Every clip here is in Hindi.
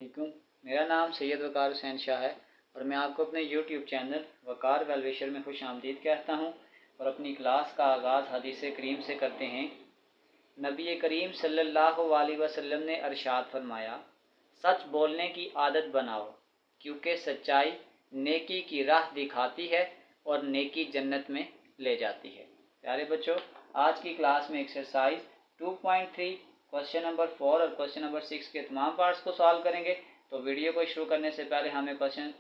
वालेकुम। मेरा नाम सैयद वकार हुसैन शाह है और मैं आपको अपने YouTube चैनल वकार वेलविशर में खुश आमदीद कहता हूँ और अपनी क्लास का आगाज़ हदीस करीम से करते हैं। नबी करीम सल्लल्लाहु अलैहि वसल्लम ने इरशाद फरमाया, सच बोलने की आदत बनाओ क्योंकि सच्चाई नेकी की राह दिखाती है और नेकी जन्नत में ले जाती है। प्यारे बच्चों, आज की क्लास में एक्सरसाइज 2.3 क्वेश्चन नंबर 4 और क्वेश्चन नंबर 6 के तमाम पार्ट्स को सॉल्व करेंगे। तो वीडियो को शुरू करने से पहले हमें क्वेश्चन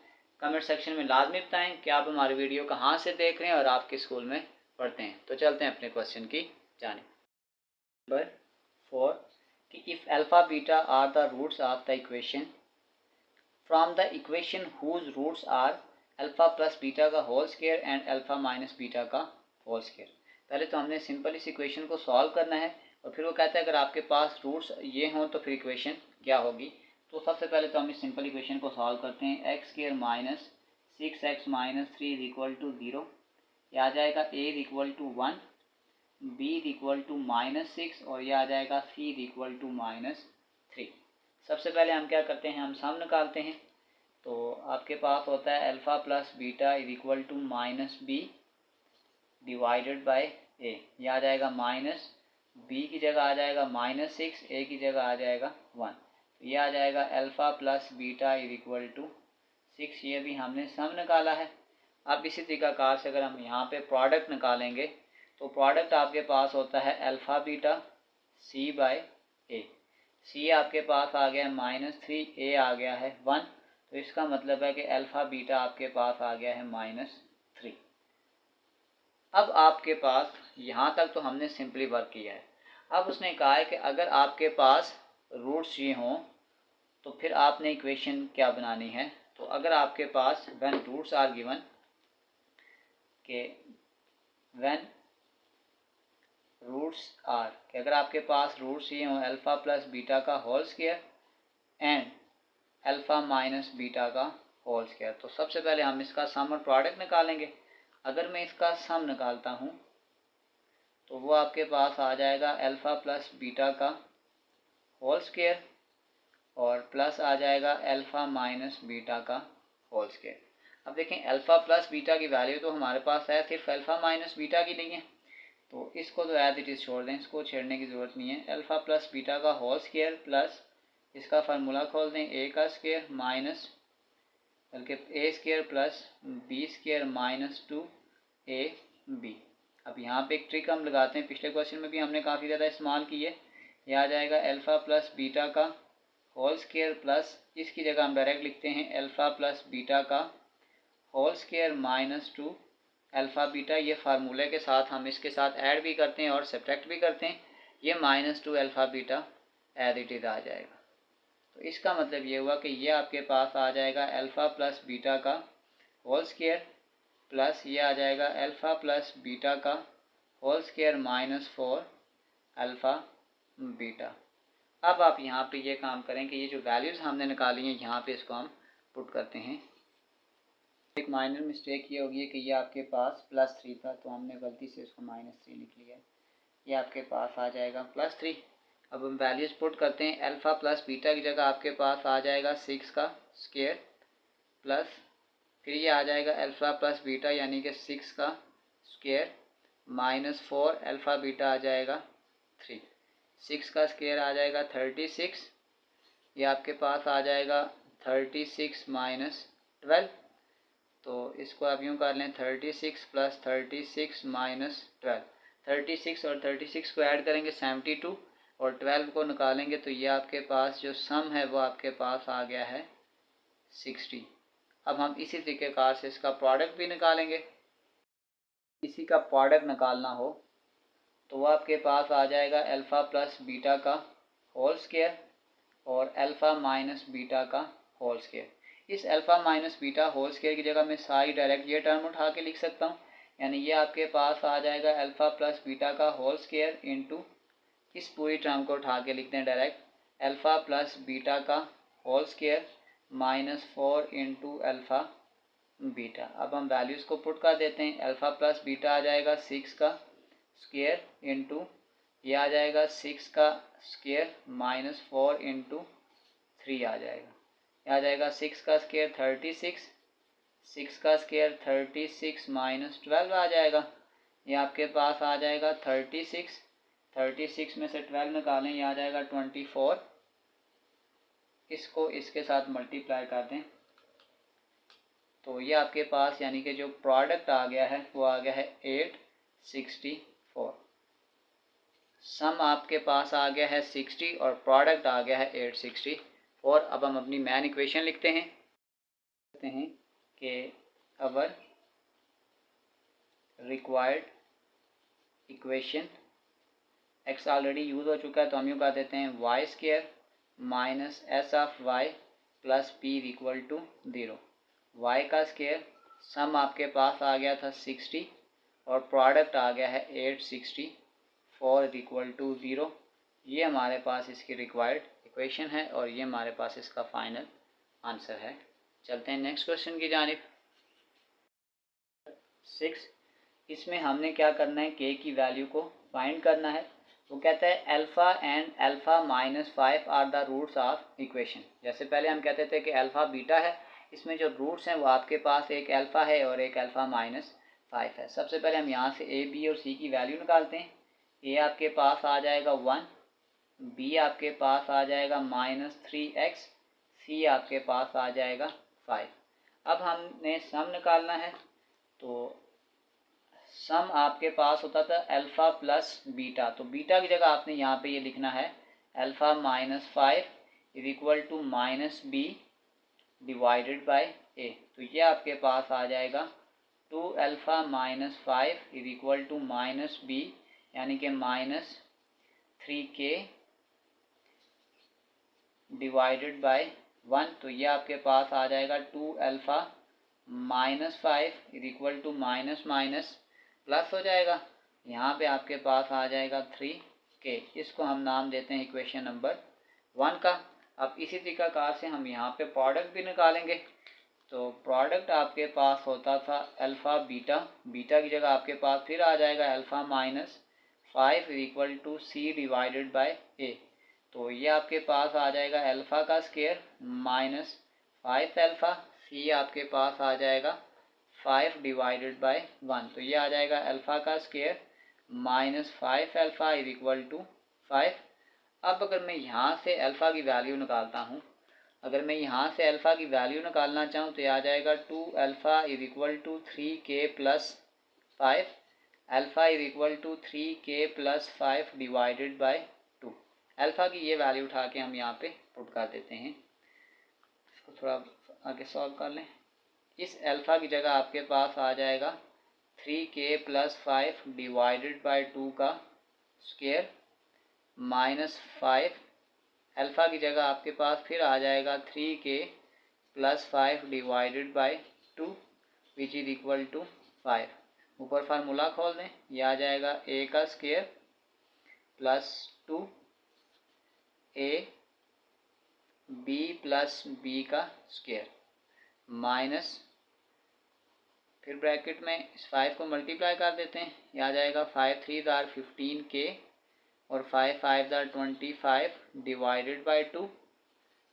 कमेंट सेक्शन में लाजमी बताएं कि आप हमारी वीडियो कहाँ से देख रहे हैं और आप किस स्कूल में पढ़ते हैं। तो चलते हैं अपने क्वेश्चन की जानिब। नंबर 4 कि if alpha beta are the roots of the equation from the equation whose roots are alpha plus beta का whole square and alpha minus beta का होल स्क्वायर। पहले तो हमने सिंपल इस इक्वेशन को सॉल्व करना है और फिर वो कहता है अगर आपके पास रूट्स ये हों तो फिर इक्वेशन क्या होगी। तो सबसे पहले तो हम इस सिंपल इक्वेशन को सॉल्व करते हैं। X square minus 6x minus 3 is equal to 0, यह आ जाएगा a is equal to 1, b is equal to -6 और यह आ जाएगा c इज इक्वल टू -3। सबसे पहले हम क्या करते हैं, हम सम निकालते हैं। तो आपके पास होता है alpha plus beta is equal to -b divided by a, यह आ जाएगा माइनस b की जगह आ जाएगा -6, a की जगह आ जाएगा 1, तो यह आ जाएगा alpha plus beta is equal to 6। ये भी हमने सम निकाला है। अब इसी तरीक़ाकार से अगर हम यहाँ पे प्रोडक्ट निकालेंगे तो प्रोडक्ट आपके पास होता है alpha beta c by a। c आपके पास आ गया -3, a आ गया है 1, तो इसका मतलब है कि अल्फ़ा बीटा आपके पास आ गया है -3। अब आपके पास यहाँ तक तो हमने सिंपली वर्क किया है। अब उसने कहा है कि अगर आपके पास रूट्स ये हों तो फिर आपने इक्वेशन क्या बनानी है। तो अगर आपके पास व्हेन रूट्स आर गिवन के व्हेन रूट्स आर कि अगर आपके पास रूट्स ये हों अल्फ़ा प्लस बीटा का whole square and alpha minus beta का होल स्क्वायर, तो सबसे पहले हम इसका सम और प्रोडक्ट निकालेंगे। अगर मैं इसका सम निकालता हूँ तो वो आपके पास आ जाएगा अल्फ़ा प्लस बीटा का होल स्क्वायर और प्लस आ जाएगा अल्फ़ा माइनस बीटा का होल स्क्वायर। अब देखें अल्फ़ा प्लस बीटा की वैल्यू तो हमारे पास है, सिर्फ अल्फ़ा माइनस बीटा की नहीं है, तो इसको तो एज इट इज़ छोड़ दें, इसको छेड़ने की ज़रूरत नहीं है। अल्फ़ा प्लस बीटा का होल स्क्वायर प्लस इसका फार्मूला खोल दें a का स्क्वायर माइनस बल्कि a square plus b square minus 2ab। अब यहाँ पे एक ट्रिक हम लगाते हैं, पिछले क्वेश्चन में भी हमने काफ़ी ज़्यादा इस्तेमाल की है। यह आ जाएगा अल्फ़ा प्लस बीटा का होल स्क्वायर प्लस इसकी जगह हम डायरेक्ट लिखते हैं अल्फ़ा प्लस बीटा का whole square minus 2 alpha beta. ये फार्मूले के साथ हम इसके साथ ऐड भी करते हैं और सब्ट्रैक्ट भी करते हैं। ये -2 alpha beta as it is आ जाएगा। तो इसका मतलब ये हुआ कि ये आपके पास आ जाएगा अल्फ़ा प्लस बीटा का होल स्क्वायर प्लस ये आ जाएगा अल्फ़ा प्लस बीटा का होल स्क्वायर -4 अल्फ़ा बीटा। अब आप यहाँ पे ये काम करें कि ये जो वैल्यूज़ हमने निकाली हैं यहाँ पे इसको हम पुट करते हैं। एक माइनर मिस्टेक ये होगी कि ये आपके पास +3 था तो हमने गलती से इसको -3 लिख लिया। ये आपके पास आ जाएगा +3। अब हम वैल्यूज़ पुट करते हैं। अल्फ़ा प्लस बीटा की जगह आपके पास आ जाएगा 6 का स्क्वायर प्लस फिर ये आ जाएगा अल्फ़ा प्लस बीटा यानी कि 6 का स्क्वायर -4 अल्फ़ा बीटा आ जाएगा 3। 6 का स्क्वायर आ जाएगा 36, ये आपके पास आ जाएगा 36 - 12, तो इसको आप यूँ कर लें 36 + 36 - 12। 36 और 36 को ऐड करेंगे 72 और 12 को निकालेंगे तो ये आपके पास जो सम है वो आपके पास आ गया है 60। अब हम इसी तरीक़ेकार से इसका प्रोडक्ट भी निकालेंगे। इसी का प्रोडक्ट निकालना हो तो वो आपके पास आ जाएगा अल्फ़ा प्लस बीटा का होल स्क्वायर और अल्फ़ा माइनस बीटा का होल स्क्वायर। इस alpha minus beta whole square की जगह मैं सारी डायरेक्ट ये टर्म उठा के लिख सकता हूँ, यानी ये आपके पास आ जाएगा अल्फ़ा प्लस बीटा का होल स्क्वायर इंटू इस पूरी टर्म को उठा के लिखते हैं डायरेक्ट अल्फ़ा प्लस बीटा का whole square -4 into alpha beta. अब हम वैल्यूज़ को पुट कर देते हैं। अल्फ़ा प्लस बीटा आ जाएगा 6 का स्क्वायर इंटू ये आ जाएगा 6 का स्क्वायर -4 इंटू 3 आ जाएगा। आ जाएगा 6 का स्क्वायर 36, 6 का स्क्वायर 36 माइनस 12 आ जाएगा। ये आपके पास आ जाएगा 36, 36 में से 12 निकालें, ये आ जाएगा 24। इसको इसके साथ मल्टीप्लाई कर दें तो ये आपके पास यानी कि जो प्रोडक्ट आ गया है वो आ गया है 864। सम आपके पास आ गया है 60 और प्रोडक्ट आ गया है 864। अब हम अपनी मेन इक्वेशन लिखते हैं कि our required equation, x already use हो चुका है तो हम यूँ कर देते हैं y square minus s of y plus p equal to 0। Y का स्क्वायर सम आपके पास आ गया था 60 और प्रोडक्ट आ गया है 864 इक्वल टू 0। ये हमारे पास इसकी रिक्वायर्ड इक्वेशन है और ये हमारे पास इसका फाइनल आंसर है। चलते हैं नेक्स्ट क्वेश्चन की जानिब। 6, इसमें हमने क्या करना है, के की वैल्यू को फाइंड करना है। वो कहता है alpha and alpha minus 5 are the roots of equation. जैसे पहले हम कहते थे कि अल्फ़ा बीटा है, इसमें जो रूट्स हैं वो आपके पास एक अल्फ़ा है और एक अल्फ़ा माइनस 5 है। सबसे पहले हम यहाँ से ए बी और सी की वैल्यू निकालते हैं। ए आपके पास आ जाएगा 1, बी आपके पास आ जाएगा -3x, सी आपके पास आ जाएगा 5। अब हमने सम निकालना है तो सम आपके पास होता था अल्फ़ा प्लस बीटा, तो बीटा की जगह आपने यहाँ पे ये लिखना है alpha minus 5 is equal to minus B divided by A. तो ये आपके पास आ जाएगा 2 alpha minus 5 is equal to minus B यानी कि -3k डिवाइडेड बाय 1। तो ये आपके पास आ जाएगा 2 alpha minus 5 is equal to minus minus plus हो जाएगा, यहाँ पे आपके पास आ जाएगा 3k। इसको हम नाम देते हैं इक्वेशन नंबर 1 का। अब इसी तरीकाकार से हम यहाँ पे प्रोडक्ट भी निकालेंगे। तो प्रोडक्ट आपके पास होता था अल्फ़ा बीटा, बीटा की जगह आपके पास फिर आ जाएगा alpha minus 5 equal to C divided by A. तो ये आपके पास आ जाएगा अल्फ़ा का स्क्वायर माइनस 5 अल्फ़ा, सी आपके पास आ जाएगा 5 डिवाइडेड बाय 1। तो ये आ जाएगा अल्फ़ा का square minus 5 alpha is equal to 5। अब अगर मैं यहाँ से अल्फ़ा की वैल्यू निकालता हूँ, अगर मैं यहाँ से अल्फ़ा की वैल्यू निकालना चाहूँ तो ये आ जाएगा 2 alpha is equal to 3k plus 5, alpha is equal to 3k plus 5 divided by 2। Alpha की ये वैल्यू उठा के हम यहाँ पे पुट कर देते हैं। इसको थोड़ा आगे सॉल्व कर लें। इस अल्फ़ा की जगह आपके पास आ जाएगा 3k प्लस 5 डिवाइडेड बाय 2 का स्क्वायर माइनस 5, अल्फ़ा की जगह आपके पास फिर आ जाएगा 3k plus 5 divided by 2 which is equal to 5। ऊपर फार्मूला खोल दें, यह आ जाएगा a का square plus 2 a b plus b का स्क्वायर माइनस, फिर ब्रैकेट में इस 5 को मल्टीप्लाई कर देते हैं, यह आ जाएगा 5 3 आर 15k और 5 5 are 25 divided by 2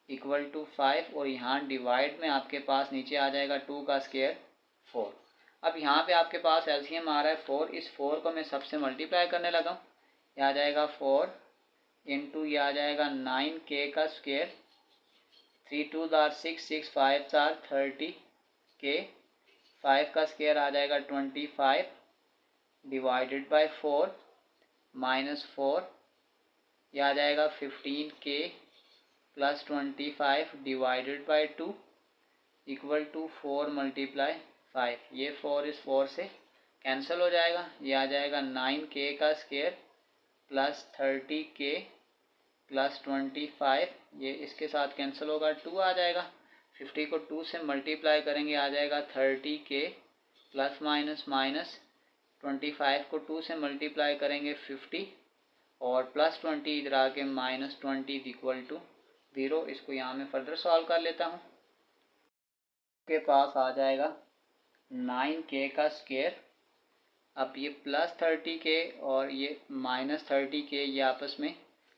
equal to 5। और यहाँ डिवाइड में आपके पास नीचे आ जाएगा 2 का स्क्वायर 4। अब यहाँ पे आपके पास एलसीएम आ रहा है 4, इस 4 को मैं सबसे मल्टीप्लाई करने लगा हूँ, यह आ जाएगा 4 इंटू यह आ जाएगा 9k का स्क्वायर, 3 2 आर 6 6 5 आर 30k, 5 का स्क्वायर आ जाएगा 25 डिवाइडेड बाय 4 माइनस 4, यह आ जाएगा 15k plus 25 divided by 2 equal to 4 multiply 5। ये 4 इस 4 से कैंसिल हो जाएगा, ये आ जाएगा 9k का स्क्वायर प्लस 30k प्लस 25, ये इसके साथ कैंसिल होगा, 2 आ जाएगा। 50 को 2 से मल्टीप्लाई करेंगे आ जाएगा 30k प्लस माइनस माइनस 25 को 2 से मल्टीप्लाई करेंगे 50 और प्लस 20 इधर आके माइनस 20 इक्वल टू 0। इसको यहाँ में फर्दर सॉल्व कर लेता हूँ। के पास आ जाएगा 9k का स्क्वायर, अब ये प्लस 30k और ये माइनस 30k ये आपस में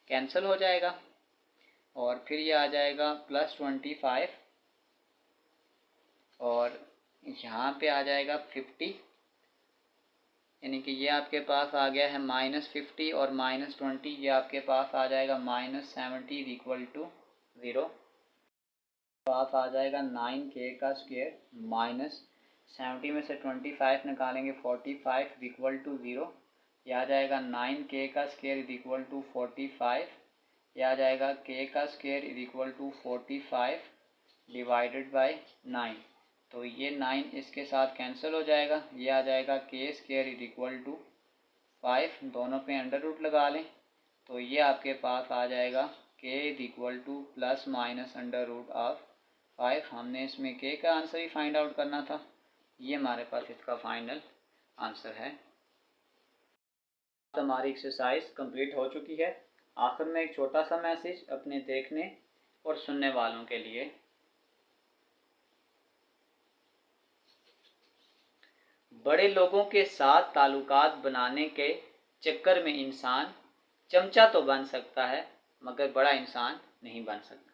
कैंसिल हो जाएगा और फिर ये आ जाएगा प्लस 25 और यहाँ पे आ जाएगा 50, यानी कि ये आपके पास आ गया है -50 और -20, ये आपके पास आ जाएगा -70 इज इक्वल टू 0। पास आ जाएगा 9k का स्क्वायर -70 में से 25 निकालेंगे 45 इज इक्वल टू 0। ये आ जाएगा 9k का स्क्वायर इज इक्वल टू 45। ये आ जाएगा k का square is equal to 45 divided by 9। तो ये 9 इसके साथ कैंसिल हो जाएगा। ये आ जाएगा k square is equal to 5, दोनों पे अंडर रूट लगा लें। तो ये आपके पास आ जाएगा k is equal to plus minus under root of 5। हमने इसमें k का आंसर ही फाइंड आउट करना था। ये हमारे पास इसका फाइनल आंसर है। हमारी एक्सरसाइज कंप्लीट हो चुकी है। आखिर में एक छोटा सा मैसेज अपने देखने और सुनने वालों के लिए। बड़े लोगों के साथ ताल्लुकात बनाने के चक्कर में इंसान चमचा तो बन सकता है मगर बड़ा इंसान नहीं बन सकता।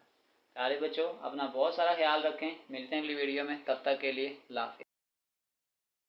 प्यारे बच्चों, अपना बहुत सारा ख्याल रखें। मिलते हैं अगली वीडियो में, तब तक के लिए अल्लाह हाफ़िज़।